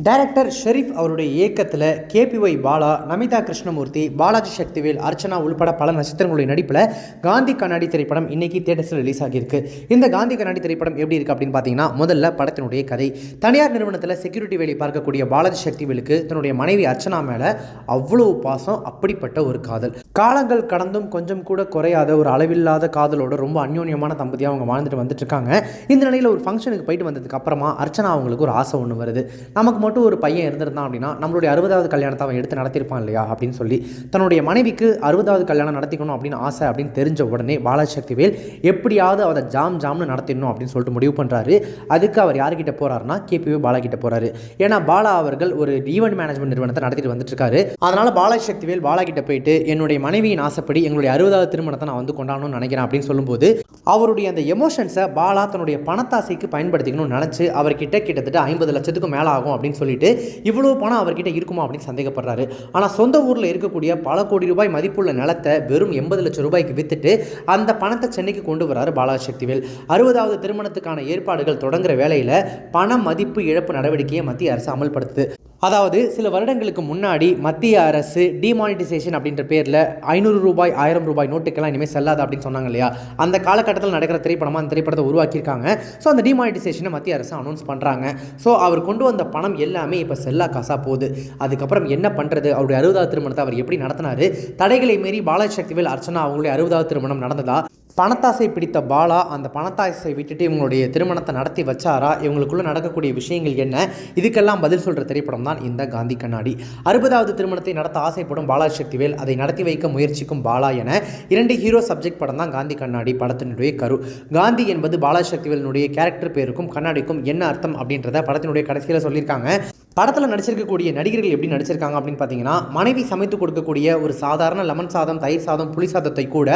Director Sharif அவருடைய இயக்கத்தில் KPY Bala, Namitha Krishnamurthy, Balaji Sakthivel, Archana உள்பட பல நட்சத்திரங்களுடைய நடிப்பில் காந்தி கண்ணாடி திரைப்படம் இன்னைக்கு தியேட்டர்ஸில் ரிலீஸ் ஆகியிருக்கு. இந்த காந்தி கண்ணாடி திரைப்படம் எப்படி இருக்குது அப்படின்னு பார்த்தீங்கன்னா, முதல்ல படத்தினுடைய கதை. தனியார் நிறுவனத்தில் செக்யூரிட்டி வேலை பார்க்கக்கூடிய பாலாஜி சக்திவேலுக்கு தன்னுடைய மனைவி அர்ச்சனா மேலே அவ்வளவு பாசம், அப்படிப்பட்ட ஒரு காதல். காலங்கள் கடந்தும் கொஞ்சம் கூட குறையாத ஒரு அளவில்லாத காதலோட ரொம்ப அந்யோன்யமான தம்பதியாக அவங்க வாழ்ந்துட்டு வந்துட்டு இருக்காங்க. இந்த நிலையில் ஒரு ஃபங்க்ஷனுக்கு போயிட்டு வந்ததுக்கு அப்புறமா அர்ச்சனா அவங்களுக்கு ஒரு ஆசை ஒன்று வருது. நமக்கு மட்டும் ஒரு பையன் இருந்திருந்தான் அப்படின்னா நம்மளுடைய 60வது கல்யாணத்தை அவன் எடுத்து நடத்திருப்பான் இல்லையா அப்படின்னு சொல்லி தன்னுடைய மனைவிக்கு 60வது கல்யாணம் நடத்திக்கணும் அப்படின்னு ஆசை அப்படின்னு தெரிஞ்ச உடனே பாலாஜி சக்திவேல் எப்படியாவது அதை ஜாம்னு நடத்திடணும் அப்படின்னு சொல்லிட்டு முடிவு பண்ணுறாரு. அதுக்கு அவர் யார்கிட்ட போறாருன்னா கேபிஒய் பாலா கிட்ட போறாரு. ஏன்னா பாலா அவர்கள் ஒரு ஈவென்ட் மேனேஜ்மெண்ட் நிறுவனத்தை நடத்திட்டு வந்துட்டு இருக்காரு. அதனால பாலாஜி சக்திவேல் பாலா கிட்ட போயிட்டு என்னுடைய மனைவியின் ஆசைப்படி எங்களுடைய 60வது திருமணத்தை நான் வந்து கொண்டாடணும்னு நினைக்கிறேன் அப்படின்னு சொல்லும்போது அவருடைய அந்த எமோஷன்ஸை பாலா தன்னுடைய பணத்தாசைக்கு பயன்படுத்திக்கணும்னு நினச்சி அவர்கிட்ட கிட்டத்தட்ட 50 லட்சத்துக்கு மேலே ஆகும் அப்படின்னு சொல்லிட்டு இவ்வளவு பணம் அவர்கிட்ட இருக்குமா அப்படின்னு சந்தேகப்படுறாரு. ஆனால் சொந்த ஊரில் இருக்கக்கூடிய பல கோடி ரூபாய் மதிப்புள்ள நிலத்தை வெறும் 80 லட்சம் ரூபாய்க்கு வித்துட்டு அந்த பணத்தை சென்னைக்கு கொண்டு வராரு பாலாஜி சக்திவேல். 60வது திருமணத்துக்கான ஏற்பாடுகள் தொடங்குற வேளையில் பண மதிப்பு இழப்பு நடவடிக்கையை மத்திய அரசு அமல்படுத்துது. அதாவது சில வருடங்களுக்கு முன்னாடி மத்திய அரசு டிமானிட்டைசேஷன் அப்படின்ற பேரில் 500 ரூபாய் 1000 ரூபாய் நோட்டுக்கெல்லாம் இனிமேல் செல்லாது அப்படின்னு சொன்னாங்க இல்லையா. அந்த காலகட்டத்தில் நடக்கிற திரைப்படமாக அந்த திரைப்படத்தை உருவாக்கியிருக்காங்க. ஸோ அந்த டிமானிட்டைசேஷனை மத்திய அரசு அனௌன்ஸ் பண்ணுறாங்க. ஸோ அவர் கொண்டு வந்த பணம் எல்லாமே இப்போ செல்லா காசாக போகுது. அதுக்கப்புறம் என்ன பண்ணுறது, அவருடைய 60வது திருமணத்தை அவர் எப்படி நடத்தினார், தடைகளை மீறி பாலாஜி சக்திவேல் அர்ச்சனா அவங்களுடைய 60வது திருமணம் நடந்ததா, பணத்தாசை பிடித்த பாலா அந்த பணத்தாசை விட்டுட்டு இவங்களுடைய திருமணத்தை நடத்தி வச்சாரா, இவங்களுக்குள்ள நடக்கக்கூடிய விஷயங்கள் என்ன, இதுக்கெல்லாம் பதில் சொல்கிற திரைப்படம் தான் இந்த காந்தி கண்ணாடி. 60வது திருமணத்தை நடத்த ஆசைப்படும் பாலாஜி சக்திவேல், அதை நடத்தி வைக்க முயற்சிக்கும் பாலா என 2 ஹீரோ சப்ஜெக்ட் படம் தான் காந்தி கண்ணாடி படத்தினுடைய கரு. காந்தி என்பது பாலாஜி சக்திவேலினுடைய கேரக்டர் பேருக்கும் கண்ணாடிக்கும் என்ன அர்த்தம் அப்படின்றத படத்தினுடைய கடைசியில் சொல்லியிருக்காங்க. படத்தில் நடிச்சிருக்கக்கூடிய நடிகர்கள் எப்படி நடிச்சிருக்காங்க அப்படின்னு பார்த்தீங்கன்னா, மனைவி சமைத்து கொடுக்கக்கூடிய ஒரு சாதாரண லெமன் சாதம், தயிர் சாதம், புளி சாதத்தை கூட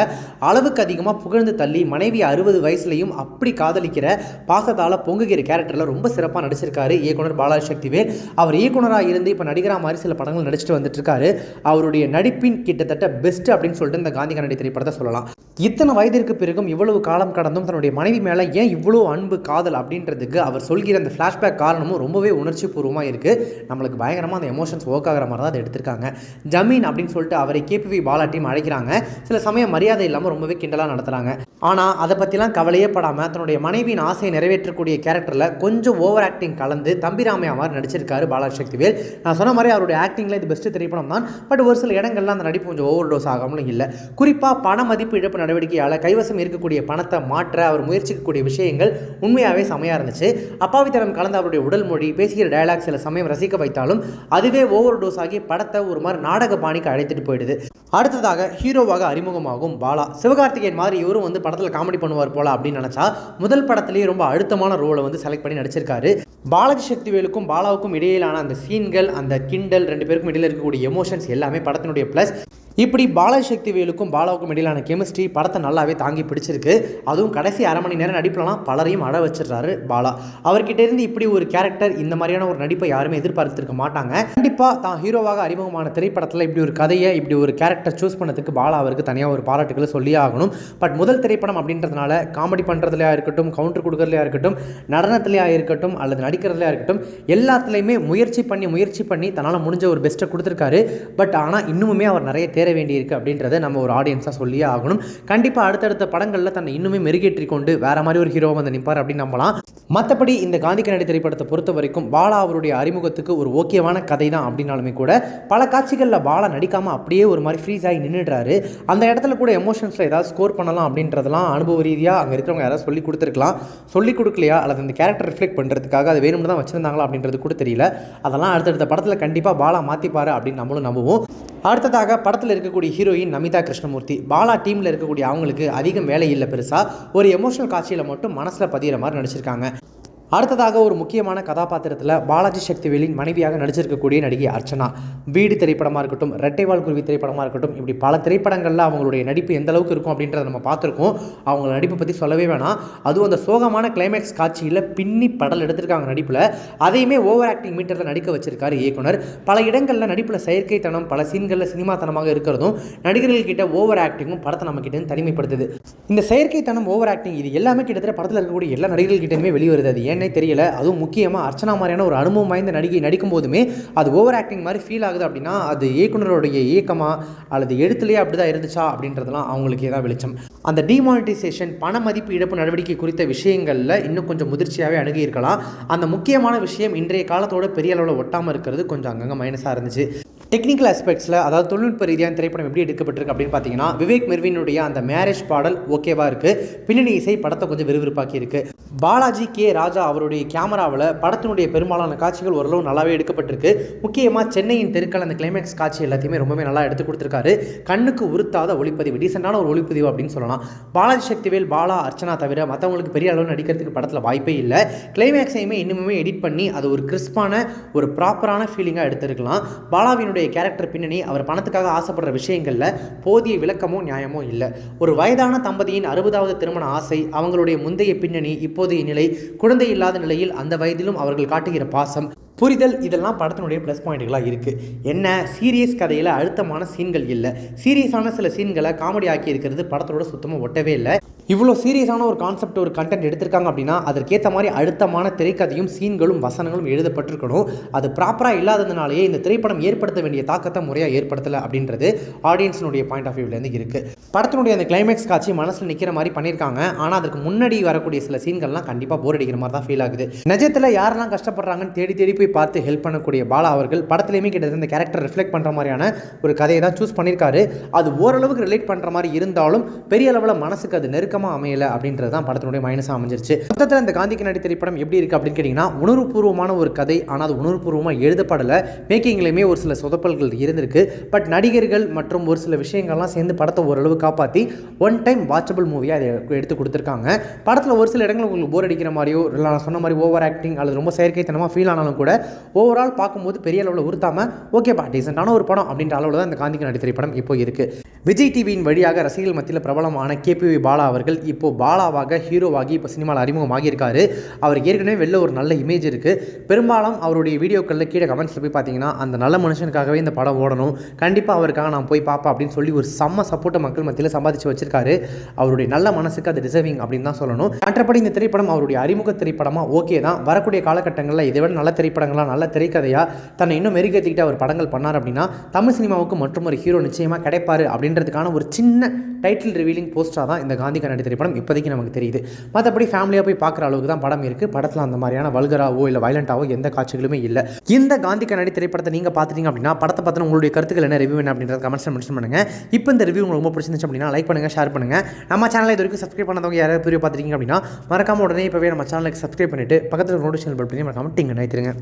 அளவுக்கு அதிகமாக புகழ்ந்து தள்ளி மனைவி 60 வயசுலையும் அப்படி காதலிக்கிற பாசத்தால் பொங்குகிற கேரக்டரில் ரொம்ப சிறப்பாக நடிச்சிருக்காரு இயக்குனர் பாலாஜி சக்திவேல். அவர் இயக்குனராக இருந்து இப்போ நடிகராக மாதிரி சில படங்கள் நடிச்சிட்டு வந்துட்டு இருக்காரு. அவருடைய நடிப்பின் கிட்டத்தட்ட பெஸ்ட் அப்படின்னு சொல்லிட்டு இந்த காந்தி கண்ணாடி திரைப்படத்தை சொல்லலாம். இத்தனை வயதிற்கு பிறகும் இவ்வளவு காலம் கடந்தும் தன்னுடைய மனைவி மேலே ஏன் இவ்வளோ அன்பு காதல் அப்படின்றதுக்கு அவர் சொல்கிற அந்த ஃப்ளாஷ்பேக் காரணமும் ரொம்பவே உணர்ச்சி பூர்வமாக இருக்குது. நம்மளுக்கு பயங்கரமாக அந்த எமோஷன்ஸ் ஒர்க் ஆகிற மாதிரி தான் அதை எடுத்திருக்காங்க. ஜமீன் அப்படின்னு சொல்லிட்டு அவரை கேபிஒய் பாலா டீம் அழைக்கிறாங்க. சில சமயம் மரியாதை இல்லாமல் ரொம்பவே கிண்டலாக நடத்துகிறாங்க. ஆனால் அதை பற்றிலாம் கவலையே படாமல் தன்னுடைய மனைவியின் ஆசையை நிறைவேற்றக்கூடிய கேரக்டரில் கொஞ்சம் ஓவர் ஆக்டிங் கலந்து தம்பிராமையா மாதிரி நடிச்சிருக்காரு பாலாஜி சக்திவேல். நான் சொன்ன மாதிரி அவருடைய ஆக்டிங்கில் இது பெஸ்ட் திரைப்படம் தான். பட் ஒரு சில இடங்கள்லாம் அந்த நடிப்பு கொஞ்சம் ஓவர் டோஸ் ஆகாமலும் இல்லை. குறிப்பாக பண மதிப்பு இழப்பு நடவடிக்கையால் கைவசம் இருக்கக்கூடிய பணத்தை மாற்ற அவர் முயற்சிக்கக்கூடிய விஷயங்கள் உண்மையாகவே செமையாக இருந்துச்சு. அப்பாவித்தனம் கலந்த அவருடைய உடல் மொழி, பேசுகிற டயலாக் சில சமயம் ரசிக்க வைத்தாலும் அதுவே ஓவர் டோஸ் ஆகி படத்தை ஒரு மாதிரி நாடக பாணிக்கு அழைத்துட்டு போயிடுது. அடுத்ததாக ஹீரோவாக அறிமுகமாகும் பாலா. சிவகார்த்திகேயன் மாதிரி இவரும் வந்து படத்தில் காமெடி பண்ணுவார் போல அப்படின்னு நினச்சா முதல் படத்திலேயே ரொம்ப அழுத்தமான ரோலை வந்து செலக்ட் பண்ணி நடிச்சிருக்காரு. பாலாஜி சக்திவேலுக்கும் பாலாவுக்கும் இடையிலான அந்த சீன்கள், அந்த கிண்டல், 2 பேருக்கும் இடையில் இருக்கக்கூடிய எமோஷன்ஸ் எல்லாமே படத்தினுடைய ப்ளஸ். இப்படி பாலாஜி சக்திவேலுக்கும் பாலாவுக்கும் இடையிலான கெமிஸ்ட்ரி படத்தை நல்லாவே தாங்கி பிடிச்சிருக்கு. அதுவும் கடைசி அரை மணி நேரம் நடிப்புலாம் பலரையும் அழ வச்சிடறாரு பாலா. அவர்கிட்ட இருந்து இப்படி ஒரு கேரக்டர், இந்த மாதிரியான ஒரு நடிப்பை யாருமே எதிர்பார்த்துருக்க மாட்டாங்க. கண்டிப்பாக தான் ஹீரோவாக அறிமுகமான திரைப்படத்தில் இப்படி ஒரு கதையை, இப்படி ஒரு கேரக்டர் சூஸ் பண்ணதுக்கு பாலா அவருக்கு தனியாக ஒரு பாராட்டுகளை சொல்லியே ஆகணும். பட் முதல் திரைப்படம் அப்படின்றதுனால காமெடி பண்ணுறதுலையா இருக்கட்டும், கவுண்டர் கொடுக்கறதுலையா இருக்கட்டும், நடனத்திலையா இருக்கட்டும், அல்லது நடிக்கிறதுலையா இருக்கட்டும், எல்லாத்துலேயுமே முயற்சி பண்ணி தன்னால் முடிஞ்ச ஒரு பெஸ்ட்டை கொடுத்துருக்காரு. பட் ஆனால் இன்னுமே அவர் நிறைய தேர வேண்டியிருக்கு அப்படின்றத நம்ம ஒரு ஆடியன்ஸாக சொல்லியே ஆகணும். கண்டிப்பாக அடுத்தடுத்த படங்களில் தன்னை இன்னுமே மெருகேற்றி கொண்டு வேற மாதிரி ஒரு ஹீரோவை வந்து நிற்பார் அப்படின்னு நம்பலாம். மற்றபடி இந்த காந்தி கண்ணாடி திரைப்படத்தை பொறுத்த வரைக்கும் பாலா அவருடைய அறிமுகத்துக்கு ஒரு ஓகேவான கதை தான் அப்படின்னாலுமே கூட பல காட்சிகளில் பாலா நடிக்காமல் அப்படியே ஒரு மாதிரி ஃப்ரீஸ் ஆகி நின்றுடுறாரு. அந்த இடத்துல கூட எமோஷன்ஸில் ஏதாவது ஸ்கோர் பண்ணலாம் அப்படின்றதெல்லாம் அனுபவ ரீதியாக அங்கே இருக்கிறவங்க யாராவது சொல்லி கொடுத்துருக்கலாம். சொல்லி கொடுக்கலையா அல்லது அந்த கேரக்டர் ரிஃப்ளெக்ட் பண்ணுறதுக்காக அது வேணும்னு தான் வச்சுருந்தாங்களா அப்படின்றது கூட தெரியல. அதெல்லாம் அடுத்தடுத்த படத்தில் கண்டிப்பாக பாலா மாற்றிப்பார் அப்படின்னு நம்மளும் நம்புவோம். அடுத்ததாக படத்தில் இருக்கக்கூடிய ஹீரோயின் நமிதா கிருஷ்ணமூர்த்தி. பாலா டீமில் இருக்கக்கூடிய அவங்களுக்கு அதிகம் வேலை இல்லை பெருசாக, ஒரு எமோஷனல் காட்சியில் மட்டும் மனசில் பதிகிற மாதிரி நடிச்சிருக்காங்க. அடுத்ததாக ஒரு முக்கியமான கதாபாத்திரத்தில் பாலாஜி சக்திவேலின் மனைவியாக நடிச்சிருக்கக்கூடிய நடிகை அர்ச்சனா. வீடு திரைப்படமாக இருக்கட்டும், ரெட்டைவால் குருவி திரைப்படமாக இருக்கட்டும், இப்படி பல திரைப்படங்களில் அவங்களுடைய நடிப்பு எந்த அளவுக்கு இருக்கும் அப்படின்றத நம்ம பார்த்துருக்கோம். அவங்க நடிப்பை பற்றி சொல்லவே வேணாம். அதுவும் அந்த சோகமான கிளைமேக்ஸ் காட்சியில் பின்னி படல் எடுத்திருக்காங்க நடிப்பில். அதையுமே ஓவர் ஆக்டிங் மீட்டரில் நடிக்க வச்சிருக்காரு இயக்குனர். பல இடங்களில் நடிப்பில் செயற்கைத்தனம், பல சீன்களில் சினிமாத்தனமாக இருக்கிறதும், நடிகர்கள்கிட்ட ஓவர் ஆக்டிங்கும் படத்தை நம்ம கிட்ட தனிமைப்படுத்துது. இந்த செயற்கைத்தனம், ஓவர் ஆக்டிங் இது எல்லாமே கிட்டத்தட்ட படத்தில் இருக்கக்கூடிய எல்லா நடிகர்கள்கிட்டயுமே வெளிவருது. அது ஏன்னே தெரியல. அதுவும் முக்கியமாக அர்ச்சனா மாதிரியான ஒரு அனுபவம் வாய்ந்த நடிகை நடிக்கும் போதுமே அது ஓவர் ஆக்டிங் மாதிரி ஃபீல் ஆகுது அப்படின்னா அது இயக்குனருடைய இயக்கமா அல்லது எழுத்துலேயே அப்படி தான் இருந்துச்சா அப்படின்றதெல்லாம் அவங்களுக்கு ஏதாவது வெளிச்சம். அந்த டிமானிட்டைசேஷன் பண மதிப்பு இழப்பு நடவடிக்கை குறித்த விஷயங்களில் இன்னும் கொஞ்சம் முதிர்ச்சியாகவே அணுகியிருக்கலாம். அந்த முக்கியமான விஷயம் இன்றைய காலத்தோட பெரிய அளவில் ஒட்டாமல் இருக்கிறது கொஞ்சம் அங்கங்கே மைனஸாக இருந்துச்சு. டெக்னிக்கல் ஆஸ்பெக்ட்ஸில், அதாவது தொழில்நுட்ப ரீதியான திரைப்படம் எப்படி எடுக்கப்பட்டிருக்கு அப்படின்னு பார்த்தீங்கன்னா, விவேக் மெர்வினுடைய அந்த மேரேஜ் பாடல் ஓகேவா இருக்குது. பின்னணி இசை படத்தை கொஞ்சம் விறுவிறுப்பாக்கி இருக்குது. பாலாஜி கே ராஜா அவருடைய கேமராவில் படத்தினுடைய பெரும்பாலான காட்சிகள் ஓரளவு நல்லாவே எடுக்கப்பட்டிருக்கு. முக்கியமாக சென்னையின் தெருக்கள் அந்த கிளைமேக்ஸ் காட்சி எல்லாத்தையுமே ரொம்பவே நல்லா எடுத்து கொடுத்துருக்காரு. கண்ணுக்கு உறுத்தாத ஒளிப்பதிவு, டீசெண்டான ஒரு ஒளிப்பதிவு அப்படின்னு சொல்லலாம். பாலாஜி சக்திவேல், பாலா, அர்ச்சனா தவிர மற்றவங்களுக்கு பெரிய அளவு நடிக்கிறதுக்கு படத்தில் வாய்ப்பே இல்லை. கிளைமேக்ஸையுமே இன்னுமே எடிட் பண்ணி அது ஒரு கிறிஸ்பான ஒரு ப்ராப்பரான ஃபீலிங்காக எடுத்துருக்கலாம். பாலாவினுடைய கேரக்டர் பின்னணி, அவர் பணத்துக்காக ஆசைப்படுற விஷயங்களில் போதிய விளக்கமோ நியாயமோ இல்லை. ஒரு வயதான தம்பதியின் 60வது திருமண ஆசை, அவங்களுடைய முந்தைய பின்னணி, இப்போதைய நிலை, குழந்தை இல்லாத நிலையில் அந்த வயதிலும் அவர்கள் காட்டுகிற பாசம், புரிதல், இதெல்லாம் படத்தினுடைய ப்ளஸ் பாயிண்ட்டுகளாக இருக்குது. என்ன சீரியஸ் கதையில் அழுத்தமான சீன்கள் இல்லை. சீரியஸான சில சீன்களை காமெடி ஆக்கி இருக்கிறது படத்தோட சுத்தமாக ஒட்டவே இல்லை. இவ்வளோ சீரியஸான ஒரு கான்செப்ட், ஒரு கண்டென்ட் எடுத்திருக்காங்க அப்படின்னா அதற்கேற்ற மாதிரி அழுத்தமான திரைக்கதையும் சீன்களும் வசனங்களும் எழுதப்பட்டிருக்கணும். அது ப்ராப்பராக இல்லாததுனாலேயே இந்த திரைப்படம் ஏற்படுத்த வேண்டிய தாக்கத்தை முறையாக ஏற்படுத்தலை அப்படின்றது ஆடியன்ஸினுடைய பாயிண்ட் ஆஃப் வியூலேருந்து இருக்குது. படத்தினுடைய அந்த கிளைமேக்ஸ் காட்சி மனசில் நிற்கிற மாதிரி பண்ணியிருக்காங்க. ஆனால் அதுக்கு முன்னாடி வரக்கூடிய சில சீன்கள்லாம் கண்டிப்பாக போர் அடிக்கிற மாதிரி தான் ஃபீல் ஆகுது. நிஜத்தில் யாரெல்லாம் கஷ்டப்படுறாங்கன்னு தேடி தேடி போய் பார்த்து ஹெல்ப் பண்ணக்கூடிய பாலா அவர்கள் படத்துலையுமே கிட்டத்தட்ட இந்த கேரக்டர் ரிஃப்ளெக்ட் பண்ணுற மாதிரியான ஒரு கதையை தான் சூஸ் பண்ணியிருக்காரு. அது ஓரளவுக்கு ரிலேட் பண்ணுற மாதிரி இருந்தாலும் பெரிய அளவில் மனசுக்கு அது நெருக்கமாக அமையலை அப்படின்றது தான் படத்தினுடைய மைனஸாக அமைஞ்சிருச்சு. மொத்தத்தில் இந்த காந்தி கண்ணாடி திரைப்படம் எப்படி இருக்குது அப்படின்னு கேட்டிங்கன்னா, உணர்வுபூர்வமான ஒரு கதை, ஆனால் அது உணர்வுபூர்வமாக எழுதப்படலை. மேக்கிங்லேயுமே ஒரு சில சொதப்பல்கள் இருந்திருக்கு. பட் நடிகர்கள் மற்றும் ஒரு சில விஷயங்கள்லாம் சேர்ந்து படத்தை ஓரளவு காப்பாற்றி ஒன் டைம் வாட்சபிள் மூவியாக அதை எடுத்து கொடுத்துருக்காங்க. படத்தில் ஒரு சில இடங்கள் உங்களுக்கு போர் அடிக்கிற மாதிரியோ இல்லை நான் சொன்ன மாதிரி ஓவர் ஆக்டிங் அல்லது ரொம்ப செயற்கைத்தனமாக ஃபீல் ஆனாலும் கூட ஓவரால் பார்க்கும்போது பெரிய அளவில் உறுத்தாமல் ஓகேப்பா டீசெண்டான ஒரு படம் அப்படின்ற அளவில் தான் இந்த காந்தி கண்ணாடி திரைப்படம் இப்போ இருக்குது. விஜய் டிவியின் வழியாக ரசிகர்கள் மத்தியில் பிரபலமான கேபிவி பாலா அவர்கள் இப்போ பாலாவாக ஹீரோவாகி இப்போ சினிமாவில் அறிமுகமாகியிருக்காரு. அவர் ஏற்கனவே வெளில ஒரு நல்ல இமேஜ் இருக்குது. பெரும்பாலும் அவருடைய வீடியோக்களில் கீழே கமெண்ட்ஸில் போய் பார்த்தீங்கன்னா, அந்த நல்ல மனுஷனுக்காகவே இந்த படம் ஓடணும், கண்டிப்பாக அவருக்காக நான் போய் பார்ப்பேன் அப்படின்னு சொல்லி ஒரு செம்ம சப்போர்ட்டை மக்கள் மத்தியில் சம்பாதிச்சு வச்சிருக்காரு. அவருடைய நல்ல மனசுக்கு அது டிசர்விங் அப்படின்னு தான் சொல்லணும். மற்றபடி இந்த திரைப்படம் அவருடைய அறிமுக திரைப்படமாக ஓகே தான். வரக்கூடிய காலகட்டங்களில் இதை விட நல்ல திரைப்படங்களாக, நல்ல திரைக்கதையாக தன்னை இன்னும் மெருகேற்றிக்கிட்டு அவர் படங்கள் பண்ணார் அப்படின்னா தமிழ் சினிமாவுக்கு மற்றும் ஒரு ஹீரோ நிச்சயமாக கிடைப்பார் அப்படின்றதுக்கான ஒரு சின்ன டைட்டில் ரிவீலிங் போஸ்டராக தான் இந்த காந்தி கண்ணாடி திரைப்படம் இப்போதைக்கு நமக்கு தெரியுது. மற்றபடி ஃபேமிலியாக போய் பார்க்குற அளவுக்கு தான் படம் இருக்குது. படத்தில் அந்த மாதிரியான வல்கராவோ இல்லை வயலண்டாவோ எந்த காட்சிகளுமே இல்லை. இந்த காந்தி கண்ணாடி திரைப்படத்தை நீங்கள் பார்த்துட்டீங்க அப்படின்னா படத்தை பார்த்து உங்களுடைய கருத்துக்கள் என்ன, ரிவ்யூ என்ன அப்படின்றத கமெண்ட்ஸில் மென்ஷன் பண்ணுங்கள். இப்போ இந்த ரிவ்யூ உங்களுக்கு ரொம்ப பிடிச்சிருந்துச்சு அப்படின்னா லைக் பண்ணுங்கள், ஷேர் பண்ணுங்கள். நம்ம சேனலை இது வரைக்கும் சப்ஸ்கிரைப் பண்ணாதவங்க யாராவது வீடியோ பார்த்துட்டீங்க அப்படின்னா மறக்காம உடனே இப்போவே நம்ம சேனலுக்கு சப்ஸ்கிரைப் பண்ணிவிட்டு பக்கத்தில் நோட்டிஃபிகேஷன் பெல் பண்ணி மறக்காம டிங் நினைத்துருங்க.